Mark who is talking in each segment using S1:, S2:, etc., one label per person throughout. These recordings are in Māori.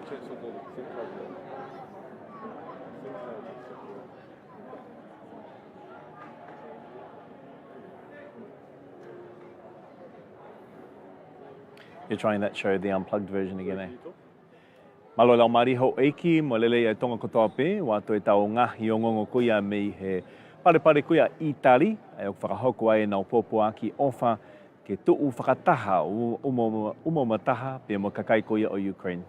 S1: You're trying that show, the unplugged version again, eh? Malo lau mari ho eiki, mo lele ai tonga kotoa pe, wato e tau Ngaahi Ongoongo kuia mei he pare kuia Itali, ai o whakahoko ai nau popo aki ofa ke tuu whakataha umo mataha pe mo kakai kuia o Ukraine.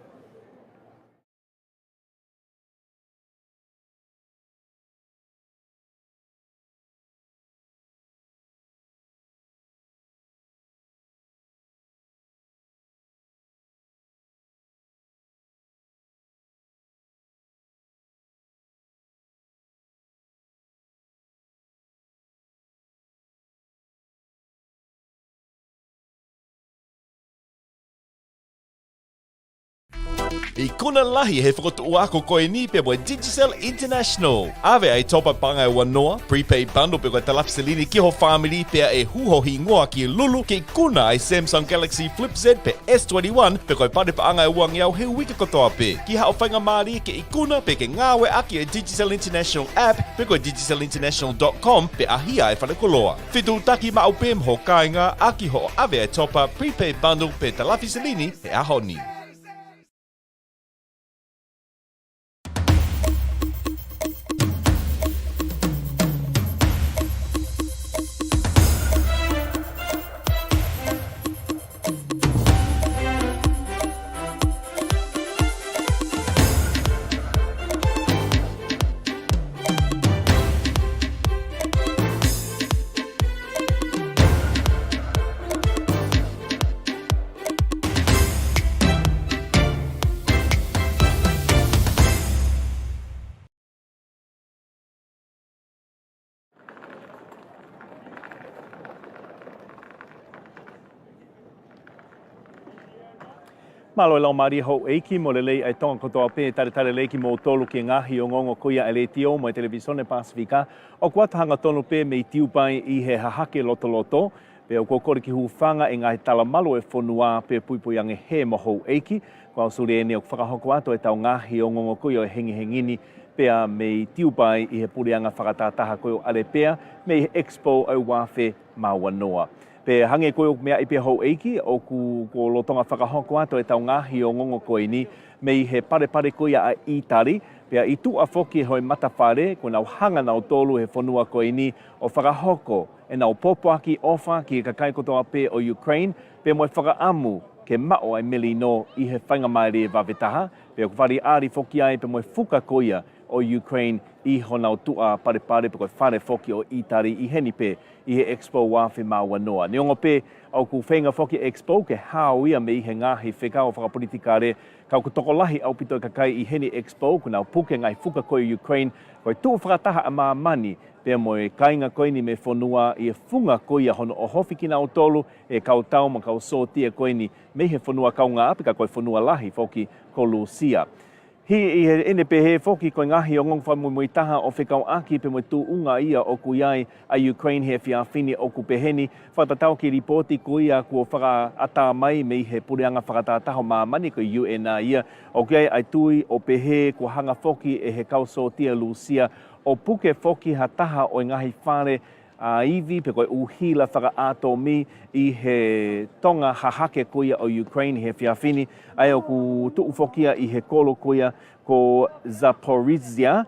S2: I kuna lahi he whakotua ako koe ni pe mo Digicel International. Ave ai topa panga e wanoa, prepaid bundle pe koe talafiselini ki ho family pe e huhohi ngoa ki lulu ki kuna ai Samsung Galaxy Flip Z pe S21 pe koe pare paanga e wangi au he wika kotoa pe. Ki hao whainga maari ke i kuna pe ke ngawe aki e Digicel International app pe koe digicelinternational.com pe ahia e whanakoloa. Whitu taki ma au pe mho kainga aki ho ave ai topa prepaid bundle pe talafiselini e ahoni.
S1: Malo lau mari ho eiki mo lelei ai tonga kotoa pe tare leiki mo tolu ki Ngaahi Ongoongo kuia e le tio mo e televisione Pasifika o kuatahanga tonu pe mei tiu pai i he hahake loto pe o kokore ki huwhanga e ngai tala malo e whonua pe puipui ange he mo ho eiki kwa usuri e ne o whakahoko ato e tau Ngaahi Ongoongo kuia e hengihengini pea mei tiu pai i he purianga whakatataha koe ale pea mei he expo au wafe ma wanoa. Pe hange koe o mea i pe hou eiki o ko lotonga whakahoko ato e tau Ngaahi Ongoongo koe ni mei he pare koe a Itali pea i tu a whoki hoi matawhare ko nau hanga nau tolu he whanua koe ni o whakahoko e nau popoaki ofa ki e kakai kotoa pe o Ukraine pe mo e whakaamu ke mao ai meli no i he whainga maere e wawetaha pe o whari ari whoki ai pe mo e whuka koia o Ukraine i honau tua pare pe koe whare whoki o Itali i heni pe i he expo wawhi mā wanoa. Niongo pe au ku whenga whoki expo ke hao ia me i he ngahi whekao whakapolitikare kau ku tokolahi au pito kakai i heni expo ku nau puke ngai whuka koe Ukraine koe tuu whakataha a mā mani pe mo e kainga koe ni me whanua i e whunga koe hono o hofi ki nau tolu e kau tau ma kau sotia koe ni me he whanua kau ngā apika koe whanua lahi whoki ko Lucia. Hi i he ene pe he whoki koe Ngaahi Ongoongo whamui taha o whekau aki pe mo tū unga ia o kuiai a Ukraine he whiawhini o ku peheni. Whatatau ki ripoti kuia kua whakaata mai me he pureanga whakatataho mā ko UN ia. O kuiai ai tui o pehe kua hanga whoki e he kausotia Lucia o puke whoki hataha o Ngāhi Whare a iwi pe koe uhila whakaato mi i he tonga hahake kuia o Ukraine he whiawhini ai o ku tuu whokia i he kolo kuia ko Zaporizhia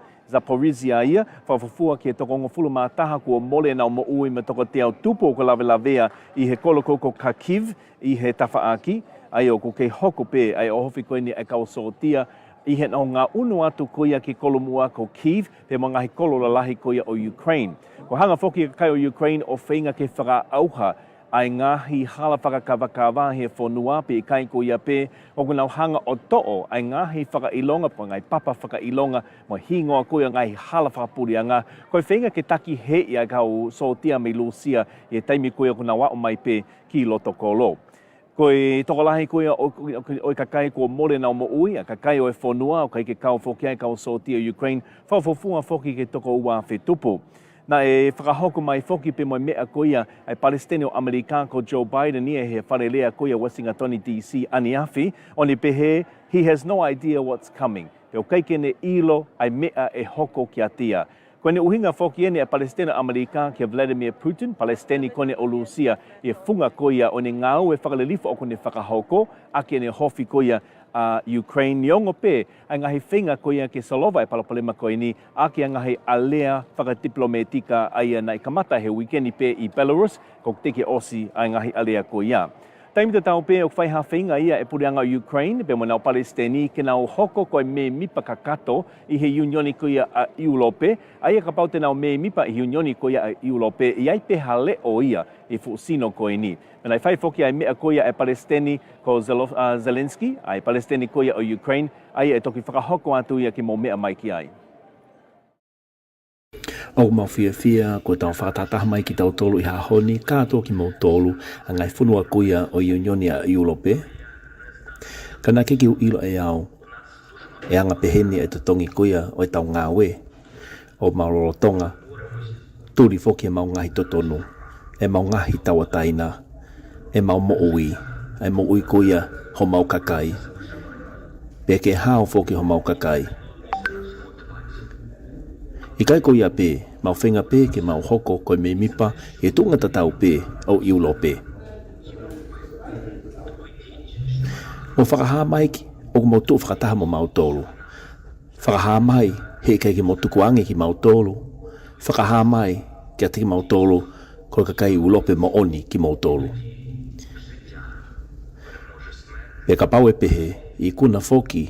S1: ia whawhafua ki e tokongo fulu mātaha kua mole nau mo ui me toko te au tupo ko lavelawea i he kolo ko Kharkiv i he tafaaki ai o ku kei hoko pe ai o hofi koe ni e kausotia i he nao ngā unu atu kuia ki kolomua ko Kiev pe mo ngahi kolo lahi kuia o Ukraine. Ko hanga whoki kai o Ukraine o whainga ke whakaauha ai ngahi hala whakakawakawa he whonua pe i kai kuia pe o kunau hanga o to'o ai ngahi whakailonga po ngai papa whakailonga mo hingoa kuia ngai hala whakapurianga ko whainga ke taki he ia kau sotia me Lucia i taimi kuia kunau o mai pe ki loto kolo. Koe tokolahi koe o kakai ko more nau mo ui, a kakai o e whonua, o kai ke kau whoki ai kau sotia Ukraine, whawhofua whoki ke toko ua whetupu. Na e whakahoko mai foki pe moi mea koia ai Palestine o Amerika ko Joe Biden ia he wharelea koia Washington DC ani afi, o ni pehe, he has no idea what's coming. Te o kaikene ilo ai mea e hoko ki atia. Kone uhinga foki ene a Palestina Amerika ke Vladimir Putin, Palestini kone o Lucia e funga koia o ne ngau e whakalelifo o kone whakahoko, a ke ne hofi koia Ukraine niongo pe, a ngahi whinga koia ke Salova e palapalema koe ni, a ke ngahi alea whakadiplomatika aia nai kamata he weekendi pe I Belarus, ko teke osi a ngahi alea koia. Taimita tau pe o whaiha whinga ia e purianga Ukraine, pe mona o Palestini, ke nao hoko koe me mipa kakato I he unioni koia a Iulope, aia ka paute nao me mipa I unioni koia a Iulope, I ai pe hale o ia I fusino koe ni. Menai whai foki ai mea koia e Palestini ko Zelensky, ai Palestini koia o Ukraine, aia e toki whakahoko atu ia ki mo mea mai ki ai.
S3: O mau fia ko tau whakatataha mai ki tau tolu I hahoni, kātoa ki mau tolu a ngai whunua kuia o Unioni a Iulope. Kana keki u ilo e au, e anga peheni e tutongi kuia o e tau ngāwe, o mau rorotonga, turi foki e mau ngahi totonu, e mau ngahi tawataina, e mau mo'ui, e mo'ui kuia ho mau kakai, pe ke hao foki ho mau kakai. I kai ko ia pe, mau whenga pe ke mau hoko koe me mipa e tunga tatau pe au Iulope. Mo whakaha mai ki, o mau tu whakataha mo mau tolu. Whakaha mai he kai ki mo tukuange ki mau tolu. Whakaha mai ki ati ki mau tolu ko kakai Iulope mo oni ki mau tolu. E ka pau e pehe, I kuna foki,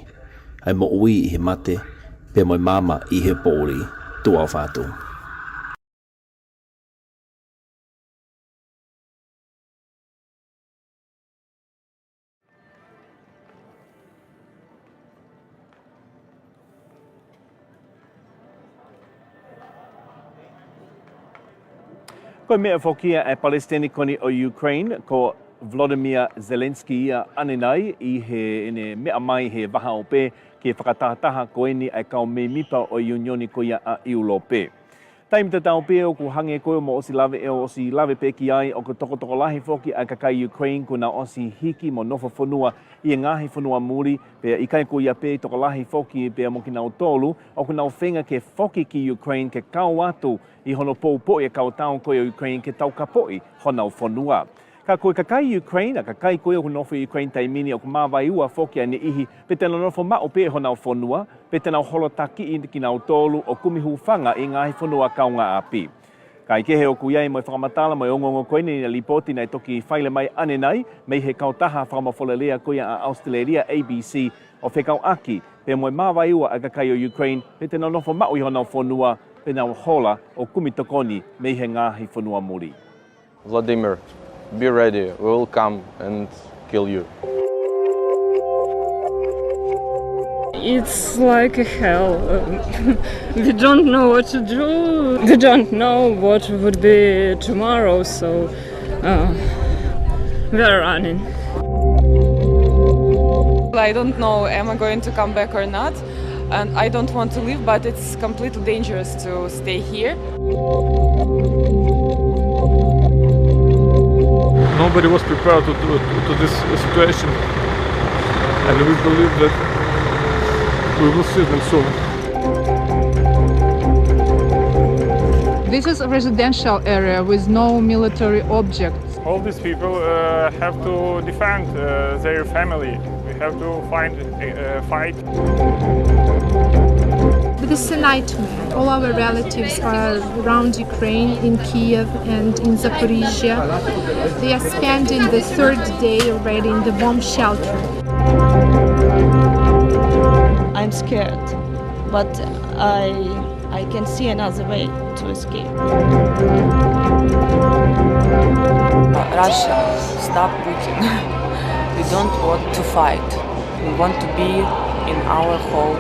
S3: ai mo ui I he mate, pe moi mama I he pōri. Tua whātou.
S1: Koe mea whokia e Palestini koni o Ukraine, ko Vladimir Zelensky ia anenai I he mea mai he waha o pe ke whakatahataha koe ni ai kau me mipa o Unioni koia a Iulope. Taimita tau pe o ku hange koe mo osi lave e o osi lave pe ki ai o ku toko lahi foki a kakai Ukraine kuna osi hiki mo nofo whanua I Ngaahi whanua muri pe I kai koia pe toko lahi foki pe mo ki nau tolu o ku nau whenga ke foki ki Ukraine ke kau atu I hono poupo e kau tau koe o Ukraine ke tau kapoi honau whanua. Ka koe kakai Ukraine, a kakai koe o nofo Ukraine taimini o ku mawai ua foki ane ihi pe tena nofo mao pe honau whanua, pe tena holotaki I ki nau tolu o kumihu whanga I Ngaahi whanua kaunga api. Kai kehe o kuiai mo whakamatala mo ongongo koe ni lipoti nei toki whaile mai ane nei, mei he kautaha whakamafolelea koe a Australia ABC o whekau aki, pe mo mawai ua a kakai o Ukraine, pe tena nofo mao I honau whanua, pe nau hola o kumitokoni mei he Ngaahi whanua muri.
S4: Vladimir, be ready, we will come and kill you.
S5: It's like a hell. We don't know what to do. We don't know what would be tomorrow, so we're running.
S6: I don't know am I going to come back or not, and I don't want to leave, but it's completely dangerous to stay here.
S7: Nobody was prepared to this situation, and we believe that we will see them soon.
S8: This is a residential area with no military objects.
S7: All these people have to defend their family. We have to find a fight.
S9: But it's a nightmare. All our relatives are around Ukraine, in Kiev and in Zaporizhia. They are spending the third day already in the bomb shelter.
S10: I'm scared, but I can see another way to escape.
S11: Russia, stop Putin. We don't want to fight. We want to be in our home.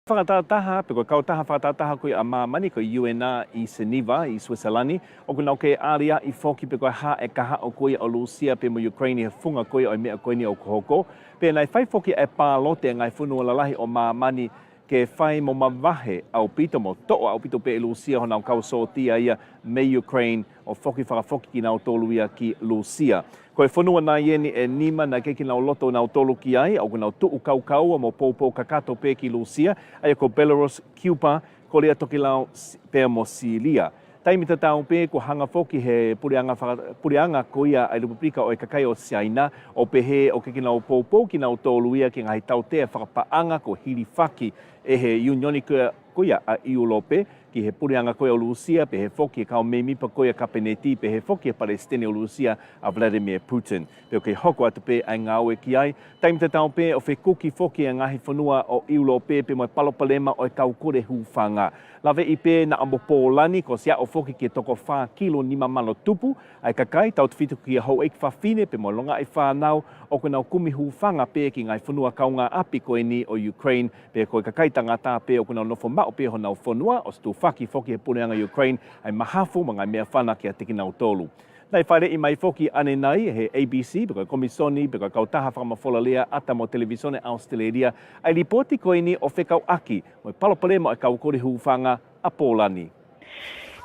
S1: Whakatataha, pe koe kautaha whakatataha koe a mamani koe UNA I Geneva, I Switzerlandi. O koe nau ke aria I whoki pe koe ha e kaha o koe o Lucia pe mo Ukraine he funga koe o mea koe ni o kohoko. Pe nai whai whoki e pālote ngai whunua lalahi o mamani ke whai mo mawahe au pito mo toa au pito pe e Lucia ho nau kau sotia ia me Ukraine o whoki whakawhoki ki nau tolu ia ki Lucia. Koe whanua nā ieni e nima na keki nau loto nau tolu ki ai, au nau tuu kau mo pōpō kakato pē ki Lucia, ai ko Belarus, Cuba, ko lea toki lau pēr mo Silia. Taimita tau pē ko hanga whoki he purianga ko ia ai Republika o e kakai o Siaina, o pehe o keki nau pōpō ki nau tolu ia ki ngai tau tea whakapaanga ko hiri whaki e he unioni ko ia a Iulope, ki he purianga koe o Lucia, pe he whoki e kao meimipa koe a Kapeneti, pe he whoki e Palestine o Lucia a Vladimir Putin. Pe o ke hoko atu pe ai ngāwe ki ai. Taimita tau pe o whi kuki whoki a ngahi whanua o Iulope, pe moe palopalema o e kau kore hūwhanga. Lawe I pe na ambo pōlani, ko sia o whoki ki e toko 4 kilo nima mano tupu, ai kakai, tau te whitu ki a hau eik whawhine, pe moe longa I whanau, o koe nau kumi hūwhanga pe ki ngai whanua kaunga api koe ni o Ukraine, pe koe kakai tangata pe o koe nau nofo mao pe ho nau whanua, o stu whaki he puneanga Ukraine, ai mahafu ma ngai mea whana ki a tiki nau tolu. Nei whaere I mai whoki ane nei, he ABC, beko komisoni, beko kautaha whakamafola lea, ata mo televisione Australia, ai ripoti koe ni o whekau aki, mo palopale mo e kau kore hūwhanga a Pōlani.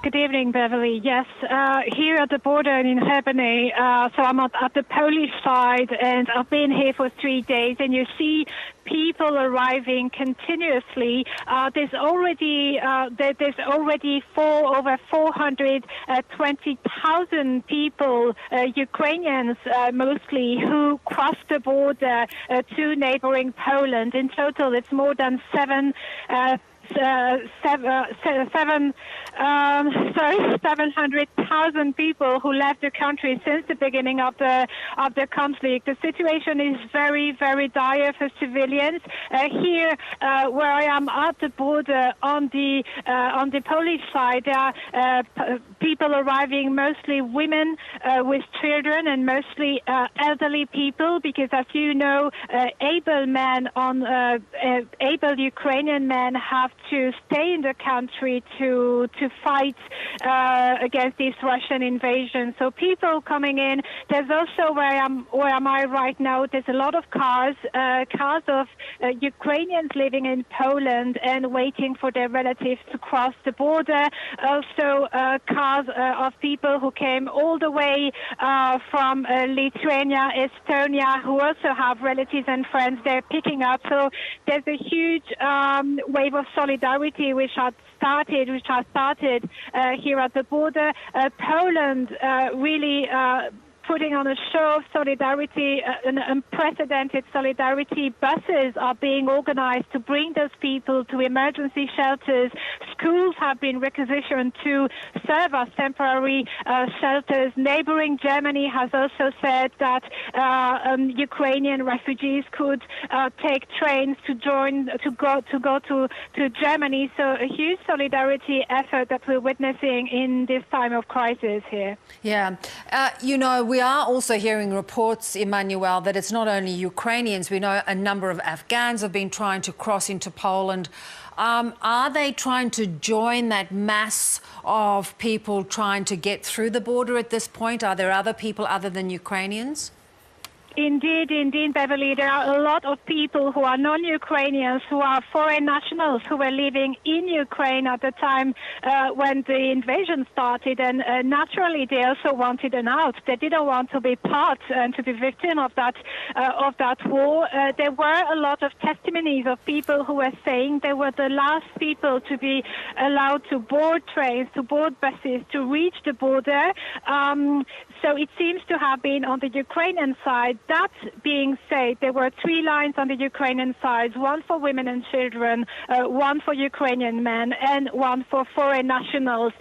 S12: Good evening, Beverly. Yes, here at the border in Hebene, so I'm at the Polish side, and I've been here for 3 days, and you see people arriving continuously. There's already over 420,000 people, Ukrainians mostly, who crossed the border to neighboring Poland. In total, it's more than 700,000 people who left the country since the beginning of the conflict. The situation is very, very dire for civilians. Here, where I am at the border on the Polish side, there are people arriving, mostly women with children, and mostly elderly people, because as you know, able Ukrainian men have to stay in the country to fight against this Russian invasion. So people coming in. There's also where am I right now? There's a lot of cars of Ukrainians living in Poland and waiting for their relatives to cross the border. Also cars of people who came all the way from Lithuania, Estonia, who also have relatives and friends they're picking up. So there's a huge wave of solidarity which has started here at the border. Poland really putting on a show of solidarity, an unprecedented solidarity. Buses are being organized to bring those people to emergency shelters. Schools have been requisitioned to serve as temporary shelters. Neighboring Germany has also said that Ukrainian refugees could take trains to go to Germany. So a huge solidarity effort that we're witnessing in this time of crisis here.
S13: Yeah. We are also hearing reports, Emmanuel, that it's not only Ukrainians. We know a number of Afghans have been trying to cross into Poland. Are they trying to join that mass of people trying to get through the border at this point? Are there other people other than Ukrainians?
S12: Indeed, Beverly. There are a lot of people who are non-Ukrainians, who are foreign nationals, who were living in Ukraine at the time when the invasion started. And naturally, they also wanted an out. They didn't want to be part and to be victim of that war. There were a lot of testimonies of people who were saying they were the last people to be allowed to board trains, to board buses, to reach the border. So it seems to have been on the Ukrainian side. That being said, there were 3 lines on the Ukrainian side, one for women and children, one for Ukrainian men, and one for foreign nationals,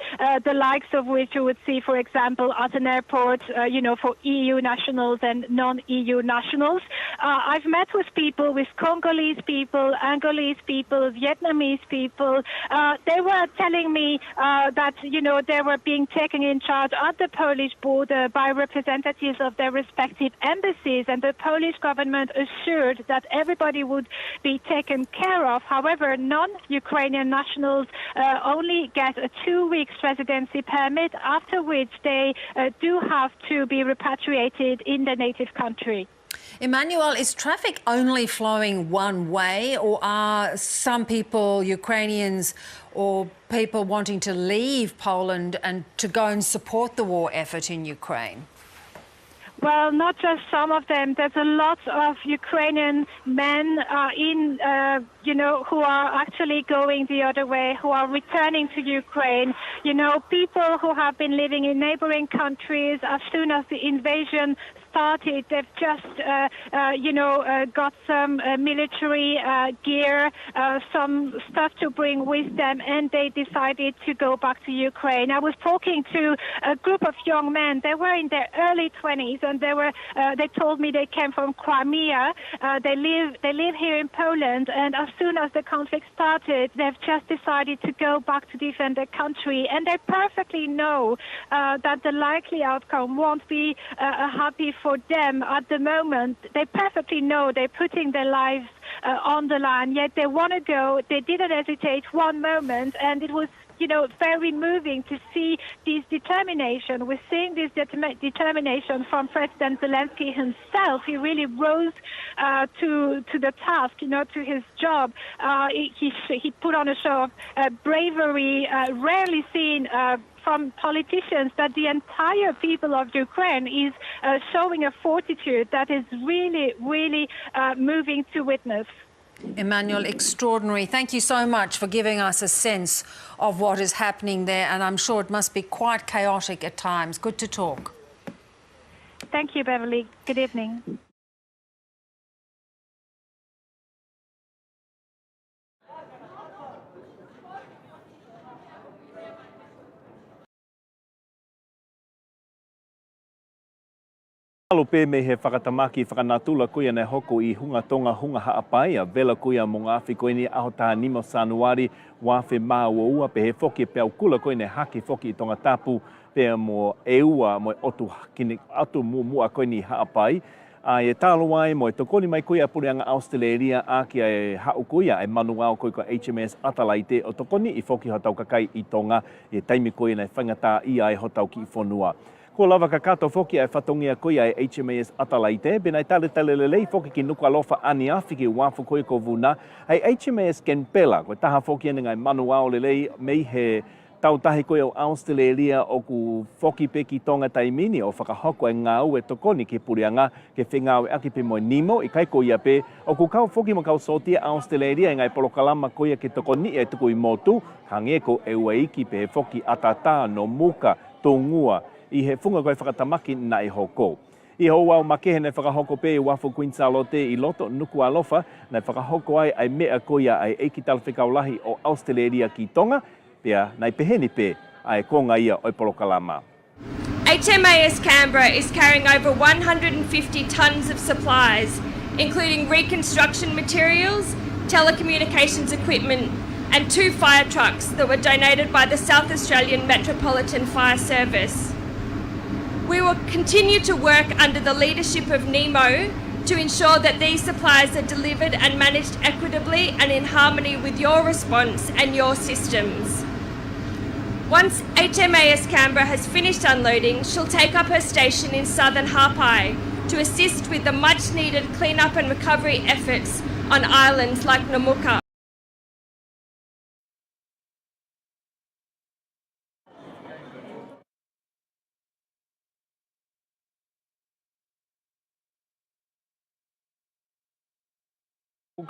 S12: the likes of which you would see, for example, at an airport, for EU nationals and non-EU nationals. I've met with people, with Congolese people, Angolese people, Vietnamese people. They were telling me that, they were being taken in charge at the Polish border by representatives of their respective embassies. services, and the Polish government assured that everybody would be taken care of. However, non-Ukrainian nationals only get a 2-week residency permit, after which they do have to be repatriated in their native country.
S13: Emmanuel, is traffic only flowing one way, or are some people, Ukrainians or people wanting to leave Poland and to go and support the war effort in Ukraine?
S12: Well, not just some of them. There's a lot of Ukrainian men who are actually going the other way, who are returning to Ukraine. People who have been living in neighboring countries as soon as the invasion started, they've just, got some military gear, some stuff to bring with them, and they decided to go back to Ukraine. I was talking to a group of young men. They were in their early 20s, and they told me they came from Crimea. They live here in Poland, and as soon as the conflict started, they've just decided to go back to defend their country, and they perfectly know that the likely outcome won't be happy for them at the moment. They perfectly know they're putting their lives on the line, yet they want to go. They didn't hesitate one moment, and it was very moving to see this determination. We're seeing this determination from President Zelensky himself. He really rose to the task, to his job. He put on a show of bravery rarely seen from politicians, that the entire people of Ukraine is showing a fortitude that is really, really moving to witness.
S13: Emmanuel, extraordinary. Thank you so much for giving us a sense of what is happening there, and I'm sure it must be quite chaotic at times. Good to talk.
S12: Thank you, Beverly. Good evening.
S1: Alo pe me he whakatamaki whakanatula kuia nei hoko I hunga tonga hunga haapai a vela kuia mo Ngāhi koe ni aho taha nimo Sanuari wawhi maa ua pe he whoki pe au kula koe nei haki whoki I tonga tapu pe mo eua mo atu mua koe ni haapai. E talo ai mo e tokoni mai kuia purianga Australia a ki e hau kuia e manuao koe ko HMS Atalaite o tokoni I whoki hotau kakai I tonga e taimi koe nei whangata ia e hotau ki whonua. Ko lava ka kato whoki ai whatongia koia e HMS Atalaite, bena I tale lelei whoki ki nuka alofa ani awhi ki wafu koe ko vuna, ai HMS Kenpela, koe taha whoki ane ngai manuao lelei, mei he tautahi koe o Australia o ku whoki pe ki tonga taimini o whakahoko e ngāu e tokoni ki purianga ke whengau e aki pe mo nimo I kai koia pe, o ku kau whoki mo kau sotia Australia e ngai polokalama koia ke tokoni e tuku I motu, hange ko e uaiki pe he whoki atata no muka tōngua, I he whunga koe whakatamaki na I hoko. I ho wau makehe nei whakahoko pe I wafu Queensalote I loto nuku alofa, nei whakahoko ai mea koia ai eiki talawhikaulahi o Australia ki tonga, pia nei peheni pe ai konga ia oi polokalama.
S14: HMAS Canberra is carrying over 150 tonnes of supplies, including reconstruction materials, telecommunications equipment, and 2 fire trucks that were donated by the South Australian Metropolitan Fire Service. We will continue to work under the leadership of NEMO to ensure that these supplies are delivered and managed equitably and in harmony with your response and your systems. Once HMAS Canberra has finished unloading, she'll take up her station in southern Hapai to assist with the much needed clean-up and recovery efforts on islands like Namuka.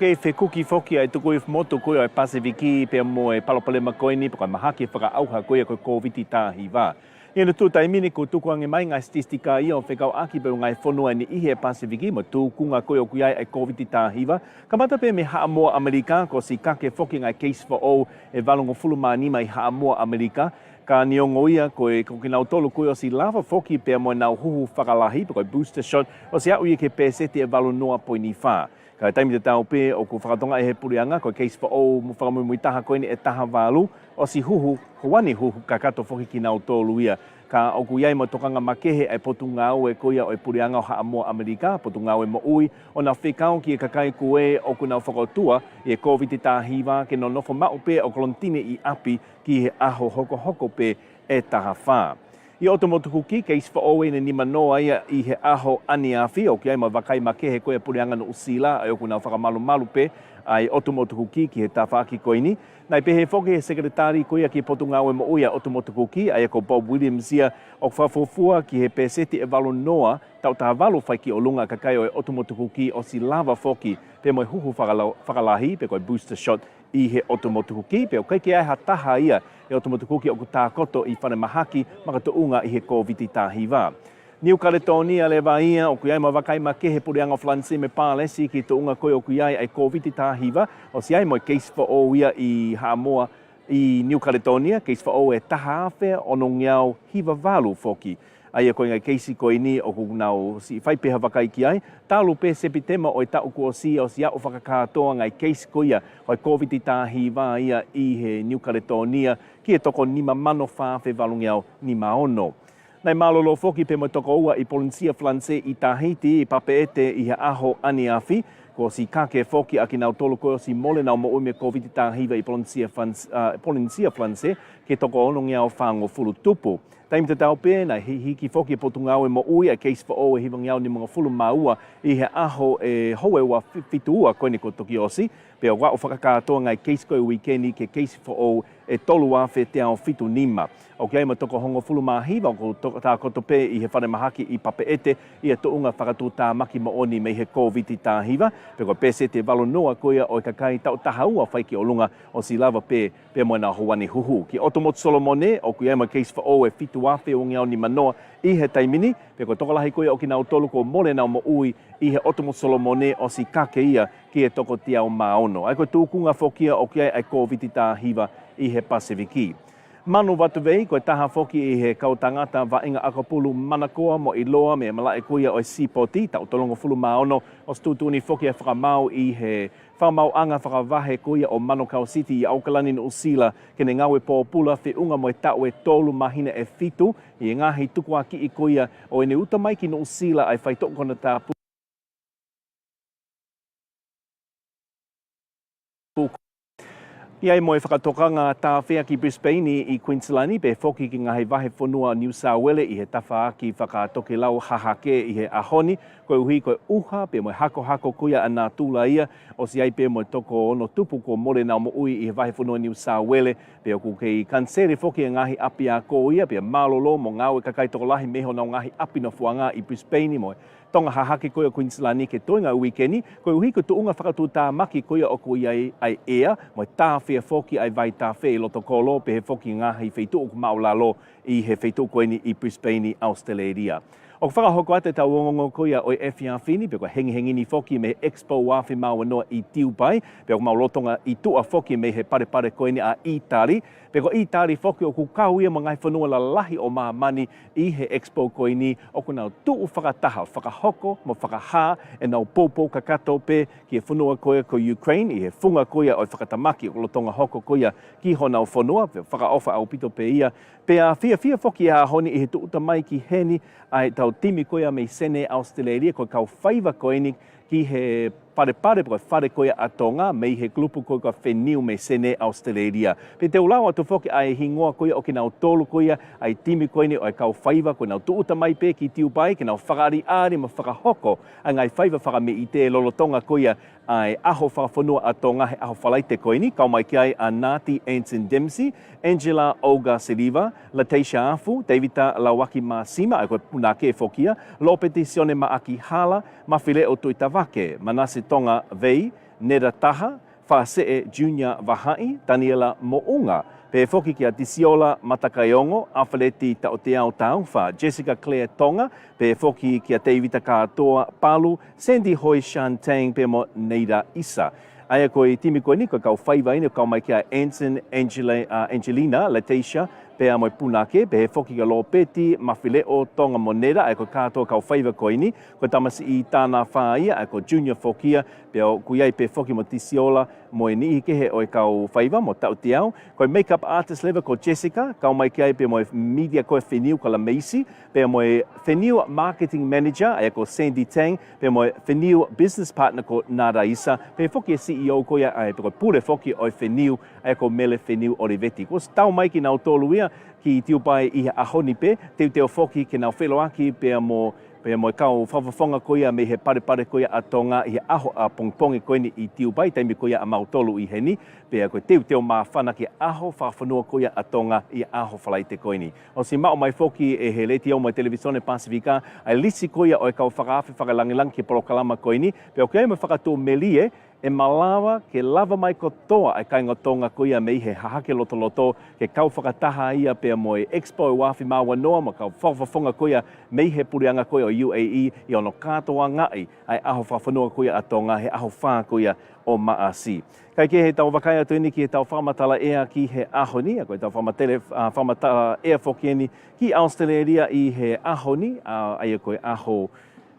S1: Ke whekuki whoki ai tuku I motu koe ai Pasifiki pe mo e palopalema koe ni paka mahaki whakaauha koe koe COVID tāhi wā. Ina tū taimini ko tuku ange mai ngai statistika ia o whekau aki pe ngai whonua ni ihe Pasifiki mo tū kunga koe o kuiai ai COVID tāhi wā. Kamata pe me Haamoa Amerika ko si kake whoki ngai case for all e valongo fuluma ni mai Haamoa Amerika. Ka niongo ia koe kinau tolu koe o si lava whoki pe mo nau huhu whakalahi pe koe booster shot o si au ia ke pesete e valo noa poini whā. Ka taimi te tau pe o ku whakatonga e he purianga, ko case for o mu whakamui taha koe ni e taha walu, o si huhu, hoani huhu ka kato whoki ki nau tōlu ia. Ka o ku iai mo tokanga makehe ai potu ngāu e koia o e purianga o Haamoa Amerika, potu ngāu e mo ui, o nā whekao ki e kakai kue o ku nau whakatua i e COVID tāhiwa ke no nofo mau pe o kolontine i api ki he aho hoko hoko pe e taha whā. I otomotukuki, case for owe ne nima noa ia i he aho aniawhi, o ki ai ma wakai makehe koe purianga no usila, ai o ku nau whakamalu pe, ai otomotukuki ki he tawhaki koini. Nai pehe whoke he sekretari koia ki potu ngāu e mo uia otomotukuki, ai ko Bob Williams ia o whawhofua ki he peseti e valo noa, tau taha valo whai ki o lunga kakai o e otomotukuki o si lava whoki, pe moe huhu whakalahi, pe koe booster shot i he otomotukuki, pe o keike ai ha taha ia e otomotukuki o ku tākoto i whane mahaki makatounga i he COVID tāhiwa. New Caledonia le vaia o kuiai ma wakai ma kehe purianga flanse me pālesi ki te unga koe o kuiai ai COVID tāhiwa o si ai mo case for o ia i Haamoa i New Caledonia, case for o e taha awhea o no ngiau hiva walu whoki. Ai e koe ngai keisi koe ni o kunau si whaipeha wakai ki ai, tālu pe sepitema o e tau kua si o si au whakakātoa ngai keisi koia o e COVID tāhiwa ia i he New Caledonia ki e toko nima mano whawhe walungiau nima ono. Nei malolo foki pe mo toko ua i Polincia Flanse i Tahiti i papeete i he aho aniawhi, ko si kake foki a ki nau tolo koe o si mole nau mo ume COVID tāhiwa i Polincia Flanse ke toko ono ngiau whango fulu tupu. Taimi te tau pe, nei hiki foki e potu ngau e mo ui a case for o e hiwa ngiau ni mga fulu maua i he aho e hoe ua fitu ua koe ni ko toki osi, pe o wao whakakātoa ngai case koe weekendi ke case for o e tolu awhe te ao fitu nima. O kia ima toko hongo fulu mahiwa o tā koto pe i he whare mahaki i papeete i e tounga whakatū tā maki mo oni me he COVID tāhiwa, pe ko pese te valo noa koia o e kakai tau taha ua whaiki o lunga o si lava pe moe nā hoani huhu. Ki Otomot Solomone, o kia ima case for o e fitu awhe o ngiau ni manoa i he taimini, pe ko tokolahi koia o ki nau tolu ko mole nau mo ui i he Otomot Solomone o si kake ia ki e toko tia o maono. Ai koe tūkunga whokia o kia ai COVID tāhiwa i he Pasifiki. Manu watu vei, koe taha whoki i he kautangata wainga akapulu manakoa mo i loa me malae kuia o e sipoti, tau tolongo fulu maono o stutuni whoki e whakamau i he whamau anga whakavahe kuia o Manukau City i Aukalani no Usila kene ngawe pōpula whiunga mo e tau e tolu mahina e fitu i Ngaahi tukua ki i kuia o ene utamaiki no Usila ai whaitokona tāpu. Iai mo e whakatokanga tā whea ki Brisbane i Queensland pe whoki ki ngahi wahe whanua New South Wales i he tawha ki whakatoke lau hahake i he ahoni, koe uhi koe uha pe mo e hako kuia anā tūla ia, o si ai pe mo e toko ono tupu ko more nau mo ui i he wahe whanua New South Wales, pe o ku kei kansere whoki e ngahi api a ko ia, pe malolo mo ngau e kakai toko lahi meho nau ngahi api na fuanga i Brisbane mo e. Tonga hahake koia Queensland ke toinga weekendi, koe uhi ko tuunga whakatū tā maki koia o koia ai ea, mo e tā whea whoki ai vai tā whea i loto kolo, pe he whoki ngahi wheitu o maulalo i he wheitu koeni i Brisbane, Australia. O whakahoko ate tau ongongo koia o e whiawhini, pe koe hengi ni whoki me expo wawhi maua noa i Tiupai, pe koe maulotonga i tua whoki me he pare koeni a Itari, pe koe Itari whoki o kukau ia ma ngai whanua la lahi o maamani i he expo koeni, o ku nau tuu whakataha, whakahoko mo whakahā e nau pōpō kakato pe ki e whanua koia ko Ukraine, i he whunga koia o whakatamaki o lotonga hoko koia ki honau whanua, pe whakaofa au pito pe ia, pe a whia whoki a honi i he tuuta mai ki heni, ai tau timi koia mei sene Australia, koe kau whaiva koeni ki he pare koe whare koia atonga, mei he klupu koe ka wheniu mei sene Australia. Pe te ulau atu whoki ai hingoa koia o ki nau tolu koia, ai timi koeni o ai kau whaiva koe nau tuuta mai pe ki Tiupai, ki nau whakari aari ma whakahoko, a ngai whaiva whakame i te lolotonga koia ai aho whawhanua atonga he aho whalaite koeni, kau mai ki ai a Nati Anson Dempsey, Angela Olga Siliva, Letitia Afu, Davita Lawaki Masima, ai koe puna ke whokia, Lopetisione Maaki Hala, Mawhile o Tuitawake, Manase Tonga Vei, Nera Taha, Whaasee Junior Vahai, Daniela Mounga, pe whoki ki a Tisiola Matakaiongo, Awhaleti Taoteao Tauwha, Jessica Claire Tonga, pe whoki ki a Teivita Katoa Palu, Sandy Hoi Shantang pe mo Neira Isa. Aia koe timi koe ni, koe kau whaiva ina, kau mai kia Anson, Angelina, Letitia, pea moe punake, pe he whoki ka lo peti, mawhileo, tonga monera, ai koe kātoa kau whaiva koe ni, koe tamasi I tāna whāia, ai koe junior whokia, pea kuiai pe whoki mo tisiola, moe ni I kehe oi kau whaiva, mo tau te au. Koe make-up artist level ko Jessica, kau mai kiai pe moe media koe wheniu ka la Macy, pea moe wheniu marketing manager, ai ko Sandy Tang, pea moe wheniu business partner ko Nara Isa, pe whoki CEO koe ai pe koe pure whoki oi wheniu, ai ko Mele wheniu Oriveti. Ko tau mai ki nau tolu ia, ki tiupai I ahoni pe, teo whoki ki nau whelo aki, pea mo kau whawhawhonga koia me he pare koia a tonga I aho a pongpongi koini I tiupai, taimi koia a mautolu I heni, pea koe teo maa whana ki aho whawhanua koia a tonga I aho whalaite koini. O si mao mai whoki e he leti au mai televisione Pasifika, ai lisi koia o e kau whakaafi whakalangilang ki porokalama koini, pea koe mai whakatō melie, e malawa ke lava mai kotoa ai kai ngotonga koia me he hahake loto ke kau whakataha ia pea moe expo e wafi maua noa ma kau whawhawhonga koia me he purianga koia o UAE I ono katoa ngai ai aho whawhanua koia a tonga he aho whaa koia o Maasi. Kai ke he tau wakai atu ini ki he tau whamatala ea ki he ahoni, a koe tau whamatala ea whokieni ki Australia I he ahoni, ai koe aho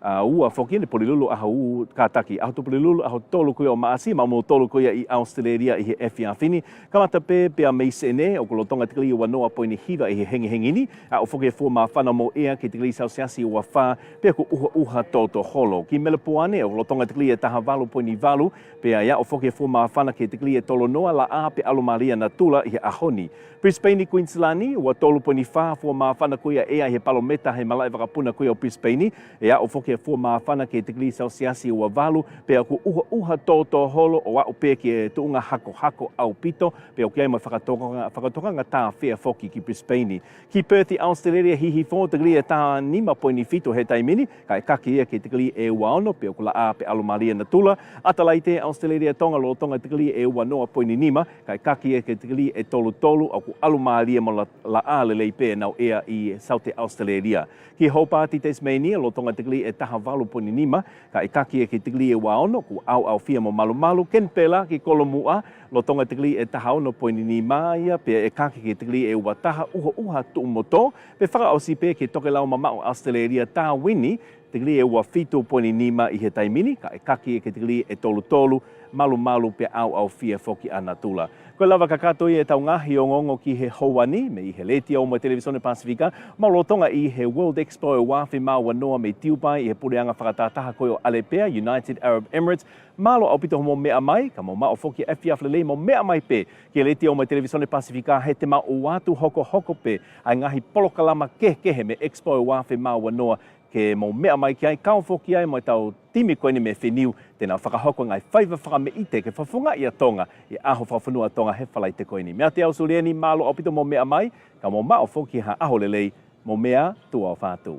S1: ua whoki ne polilulu aho u kātaki. Aho tu polilulu aho tolu koia o Maasi, ma mo tolu koia I Australia I he ewhi awhini. Kamata pea meisene, o kulotonga tikili ua noa poini hiva I he hengihengini, o whoki e fua whana mo ea ki tikili sausiasi ua wha, pea ku uha toto holo. Ki melepuane, o kulotonga tikili e taha valu poini valu, pea ia o whoki e fua whana ki tikili e tolo noa la a pe alumaria na tula I he ahoni. Brisbane Queenslandi, ua tolu poini wha, fua whana koia ea he palometa he malai wakapuna koia o Brisbane, ea o whoki e fua whana ki tikili sausiasi ua valu, pea ku uha toto holo o au pea ki e tuunga hako au pito, pea o kiai mai whakatokanga tā whea whoki ki Brisbane. Ki Perth Australia hihi fo, tikili e tā nima poini fito he taimini, ka e kaki ia ki tikili e ua ono, pea ku la a pe alumaria na tula. Atalaite Australia tonga lo tonga tikili e ua noa poini nima, ka e kaki ia ki tikili e tolu, au ku alumaria mo la a lelei pea nau ea I South Australia. Ki Hobart Tasmania, lo tonga tikili e taha valu poini nima, ka e kaki ia ki tikili e ua ono, ku au fia mo malu, ken pela ki Kolomua, lo tonga tikili e taha ono poini nima ia, pea e kaki ki tikili e ua taha uha tuumoto, pe whaka au si pea ki toke lau mamau Australia tā wini, tikili e ua fitu poini nima I he taimini, ka e kaki ki tikili e tolu, malu pe au fia whoki ana tula. Koe lava ka kātoi e tau Ngaahi Ongoongo ki he Houani, me I he leti au mai televisione Pasifika, maulotonga I he World Expo e wafi maua noa me tiupai I he pureanga whakatataha koe o Alepea, United Arab Emirates, malo au pito mo mea mai, ka mo mao whoki FIF lelei mo mea mai pe, ki leti au mai televisione Pasifika, he te mau watu hoko pe, ai ngahi polokalama kehe me Expo e wafi maua noa, ke mo mea mai ki ai kau whoki ai mai tau timi koe ni me wheniu, tēnā whakahoko ngai whaiva whakameite ke whawhunga I a tonga, I aho whawhanua tonga he whalaite koe ni. Mea te au sulieni malo opito mo mea mai, ka mo mao whoki ha aho lelei, mo mea tua o whātu.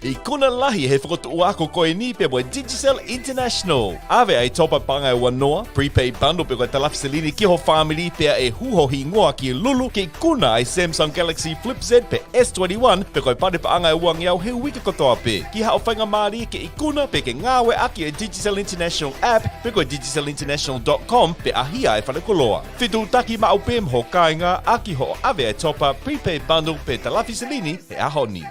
S2: I kuna lahi he whakatu ako koe ni pe moe Digicel International. Ave ai topa pangai wanoa, prepaid bundle pe koe talafselini ki ho family pe e huhohi ngoa ki lulu ki kuna ai Samsung Galaxy Flip Z pe S21 pe koe pare pa angai uang iau he wika kotoa pe. Ki hao whainga maari ke ikuna pe ke ngawe aki e Digicel International app pe koe digicelinternational.com pe ahia e whanakoloa. Fitu taki ma au pe mho kainga aki ho ave ai topa prepaid bundle pe talafselini e ahoni.